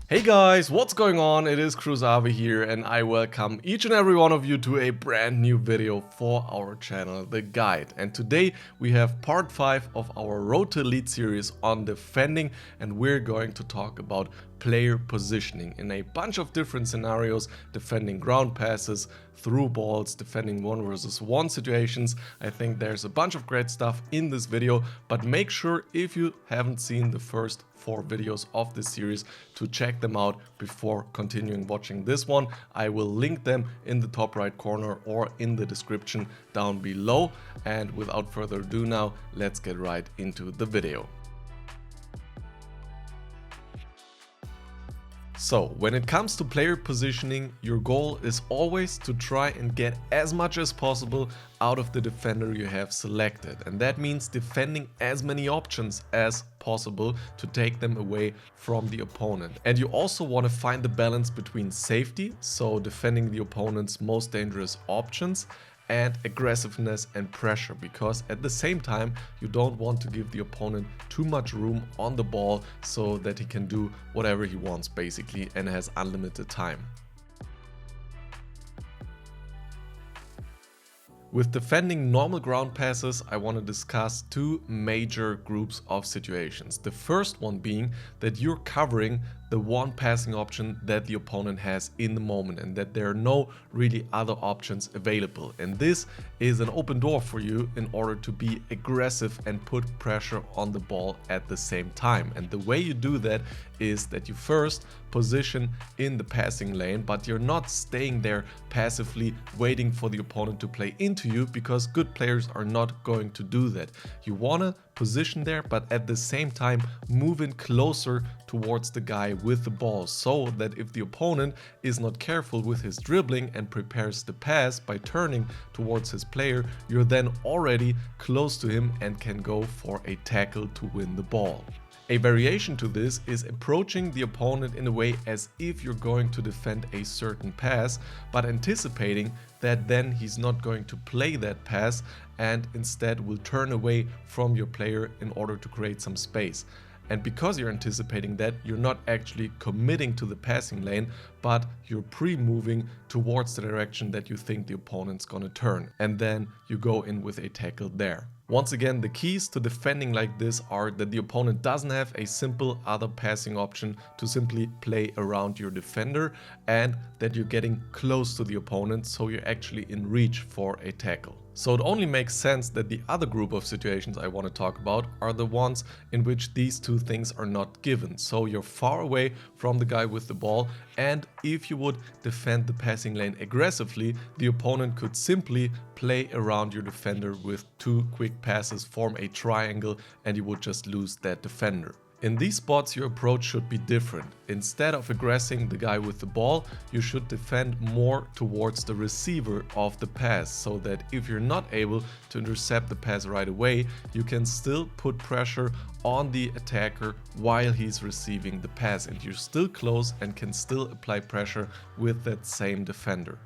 Hey guys, what's going on? It is Cruzavi here and I welcome each and every one of you to a brand new video for our channel, The Guide. And today we have part 5 of our Road to Elite series on defending, and we're going to talk about player positioning in a bunch of different scenarios, defending ground passes, through balls, defending 1v1 situations. I think there's a bunch of great stuff in this video, but make sure if you haven't seen the first 4 videos of this series to check them out before continuing watching this one. I will link them in the top right corner or in the description down below. And without further ado now, let's get right into the video. So, when it comes to player positioning, your goal is always to try and get as much as possible out of the defender you have selected. And that means defending as many options as possible to take them away from the opponent. And you also want to find the balance between safety, so defending the opponent's most dangerous options, and aggressiveness and pressure, because at the same time you don't want to give the opponent too much room on the ball so that he can do whatever he wants basically and has unlimited time. With defending normal ground passes, I want to discuss 2 major groups of situations. The first one being that you're covering the one passing option that the opponent has in the moment and that there are no really other options available. And this is an open door for you in order to be aggressive and put pressure on the ball at the same time. And the way you do that is that you first position in the passing lane, but you're not staying there passively waiting for the opponent to play into you, because good players are not going to do that. You want to position there, but at the same time move in closer towards the guy with the ball, so that if the opponent is not careful with his dribbling and prepares the pass by turning towards his player, you're then already close to him and can go for a tackle to win the ball. A variation to this is approaching the opponent in a way as if you're going to defend a certain pass, but anticipating that then he's not going to play that pass and instead will turn away from your player in order to create some space. And because you're anticipating that, you're not actually committing to the passing lane, but you're pre-moving towards the direction that you think the opponent's gonna turn. And then you go in with a tackle there. Once again, the keys to defending like this are that the opponent doesn't have a simple other passing option to simply play around your defender, and that you're getting close to the opponent so you're actually in reach for a tackle. So it only makes sense that the other group of situations I want to talk about are the ones in which these 2 things are not given. So you're far away from the guy with the ball, and if you would defend the passing lane aggressively, the opponent could simply play around your defender with 2 quick passes, form a triangle, and you would just lose that defender. In these spots, your approach should be different. Instead of aggressing the guy with the ball, you should defend more towards the receiver of the pass, so that if you're not able to intercept the pass right away, you can still put pressure on the attacker while he's receiving the pass, and you're still close and can still apply pressure with that same defender.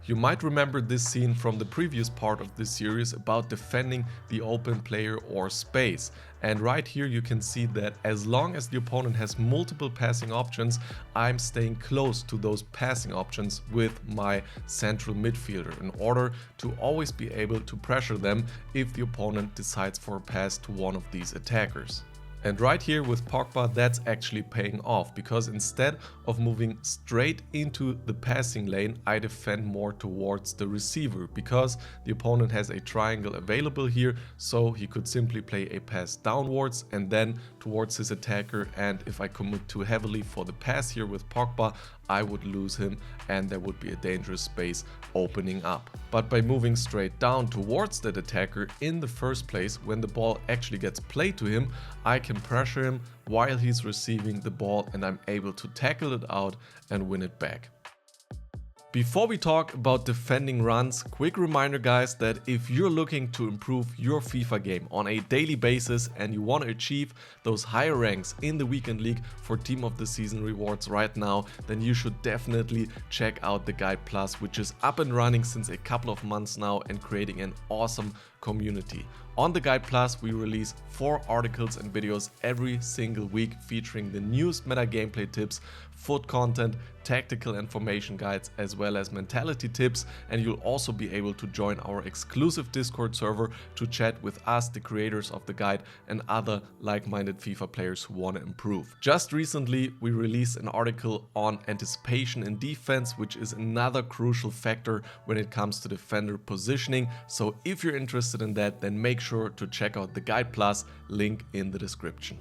You might remember this scene from the previous part of this series about defending the open player or space. And right here you can see that as long as the opponent has multiple passing options, I'm staying close to those passing options with my central midfielder in order to always be able to pressure them if the opponent decides for a pass to one of these attackers. And right here with Pogba, that's actually paying off, because instead of moving straight into the passing lane, I defend more towards the receiver, because the opponent has a triangle available here, so he could simply play a pass downwards and then towards his attacker, and if I commit too heavily for the pass here with Pogba, I would lose him and there would be a dangerous space opening up. But by moving straight down towards that attacker in the first place, when the ball actually gets played to him, I can pressure him while he's receiving the ball, and I'm able to tackle it out and win it back. Before we talk about defending runs, quick reminder guys that if you're looking to improve your FIFA game on a daily basis and you want to achieve those higher ranks in the weekend league for team of the season rewards right now, then you should definitely check out the Guide Plus, which is up and running since a couple of months now and creating an awesome community. On the Guide Plus, we release 4 articles and videos every single week featuring the newest meta gameplay tips, foot content, tactical information guides, as well as mentality tips, and you'll also be able to join our exclusive Discord server to chat with us, the creators of the guide, and other like-minded FIFA players who want to improve. Just recently, we released an article on anticipation in defense, which is another crucial factor when it comes to defender positioning. So if you're interested in that, then make sure to check out the Guide Plus, link in the description.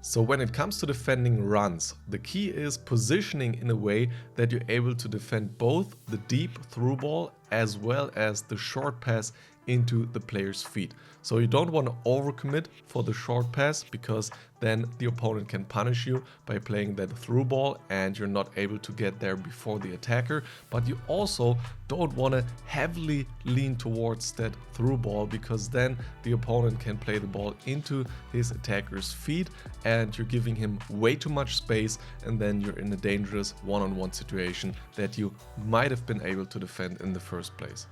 So when it comes to defending runs, the key is positioning in a way that you're able to defend both the deep through ball as well as the short pass into the player's feet. So you don't want to overcommit for the short pass, because then the opponent can punish you by playing that through ball and you're not able to get there before the attacker. But you also don't want to heavily lean towards that through ball, because then the opponent can play the ball into his attacker's feet and you're giving him way too much space, and then you're in a dangerous one-on-one situation that you might have been able to defend in the first place.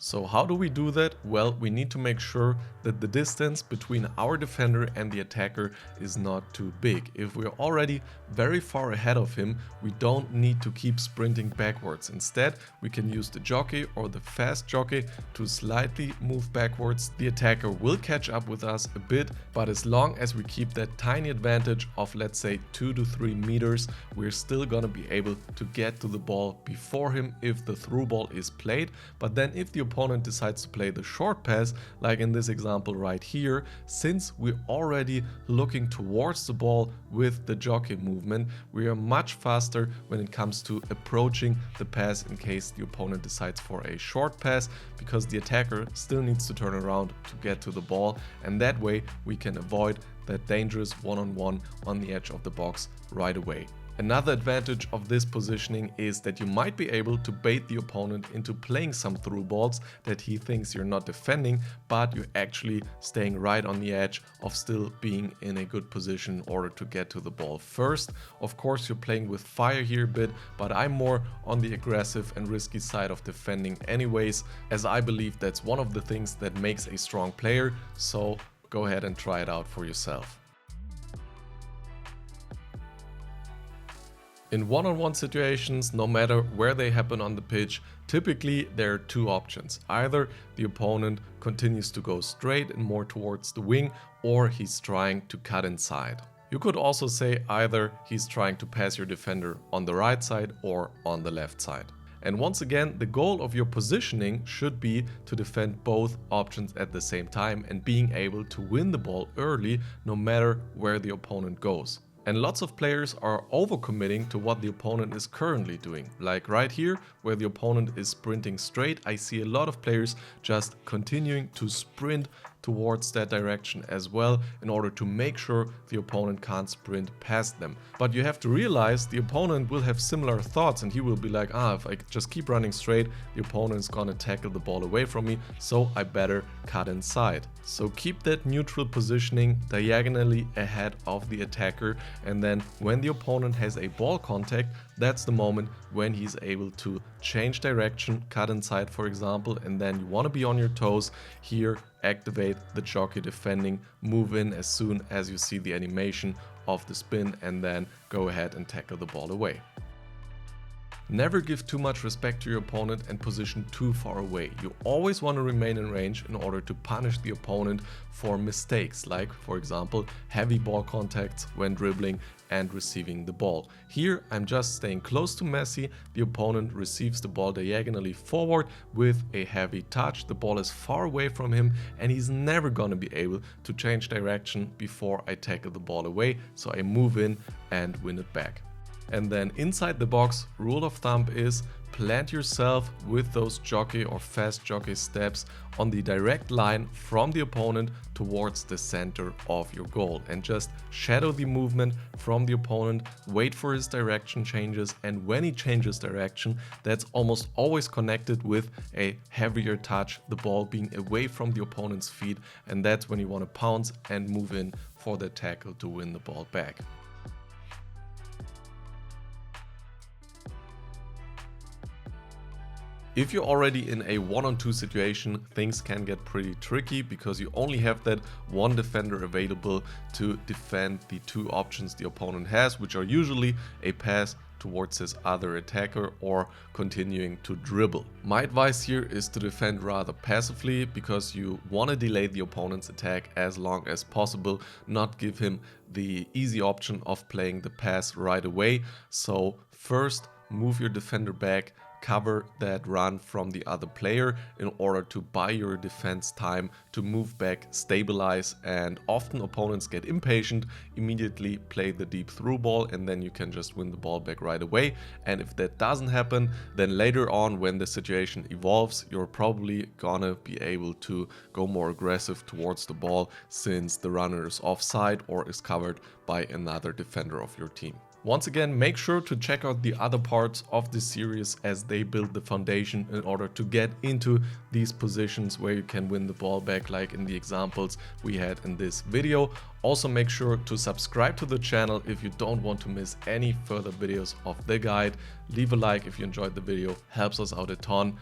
So how do we do that? Well, we need to make sure that the distance between our defender and the attacker is not too big. If we're already very far ahead of him, we don't need to keep sprinting backwards. Instead, we can use the jockey or the fast jockey to slightly move backwards. The attacker will catch up with us a bit, but as long as we keep that tiny advantage of, let's say, 2 to 3 meters, we're still gonna be able to get to the ball before him if the through ball is played. But then if the opponent decides to play the short pass, like in this example right here, since we're already looking towards the ball with the jockey movement, we are much faster when it comes to approaching the pass in case the opponent decides for a short pass, because the attacker still needs to turn around to get to the ball, and that way we can avoid that dangerous one-on-one on the edge of the box right away. Another advantage of this positioning is that you might be able to bait the opponent into playing some through balls that he thinks you're not defending, but you're actually staying right on the edge of still being in a good position in order to get to the ball first. Of course, you're playing with fire here a bit, but I'm more on the aggressive and risky side of defending anyways, as I believe that's one of the things that makes a strong player. So go ahead and try it out for yourself. In one-on-one situations, no matter where they happen on the pitch, typically there are 2 options. Either the opponent continues to go straight and more towards the wing, or he's trying to cut inside. You could also say either he's trying to pass your defender on the right side or on the left side. And once again, the goal of your positioning should be to defend both options at the same time and being able to win the ball early, no matter where the opponent goes. And lots of players are overcommitting to what the opponent is currently doing. Like right here, where the opponent is sprinting straight, I see a lot of players just continuing to sprint towards that direction as well, in order to make sure the opponent can't sprint past them. But you have to realize the opponent will have similar thoughts, and he will be like, if I just keep running straight, the opponent is gonna tackle the ball away from me, so I better cut inside. So keep that neutral positioning diagonally ahead of the attacker, and then when the opponent has a ball contact, that's the moment when he's able to change direction, cut inside for example, and then you want to be on your toes here. Activate the jockey defending, move in as soon as you see the animation of the spin, and then go ahead and tackle the ball away. Never give too much respect to your opponent and position too far away. You always want to remain in range in order to punish the opponent for mistakes, like for example heavy ball contacts when dribbling and receiving the ball. Here I'm just staying close to Messi, the opponent receives the ball diagonally forward with a heavy touch, the ball is far away from him and he's never gonna be able to change direction before I tackle the ball away, so I move in and win it back. And then inside the box, rule of thumb is plant yourself with those jockey or fast jockey steps on the direct line from the opponent towards the center of your goal, and just shadow the movement from the opponent, wait for his direction changes, and when he changes direction, that's almost always connected with a heavier touch, the ball being away from the opponent's feet, and that's when you want to pounce and move in for the tackle to win the ball back. If you're already in a 1-on-2 situation, things can get pretty tricky because you only have that one defender available to defend the two options the opponent has, which are usually a pass towards his other attacker or continuing to dribble. My advice here is to defend rather passively because you want to delay the opponent's attack as long as possible, not give him the easy option of playing the pass right away. So first move your defender back, cover that run from the other player in order to buy your defense time to move back, stabilize, and often opponents get impatient, immediately play the deep through ball, and then you can just win the ball back right away. And if that doesn't happen, then later on when the situation evolves, you're probably gonna be able to go more aggressive towards the ball since the runner is offside or is covered by another defender of your team. Once again, make sure to check out the other parts of this series as they build the foundation in order to get into these positions where you can win the ball back, like in the examples we had in this video. Also make sure to subscribe to the channel if you don't want to miss any further videos of the guide. Leave a like if you enjoyed the video, helps us out a ton.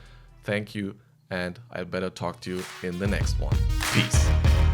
Thank you, and I better talk to you in the next one. Peace.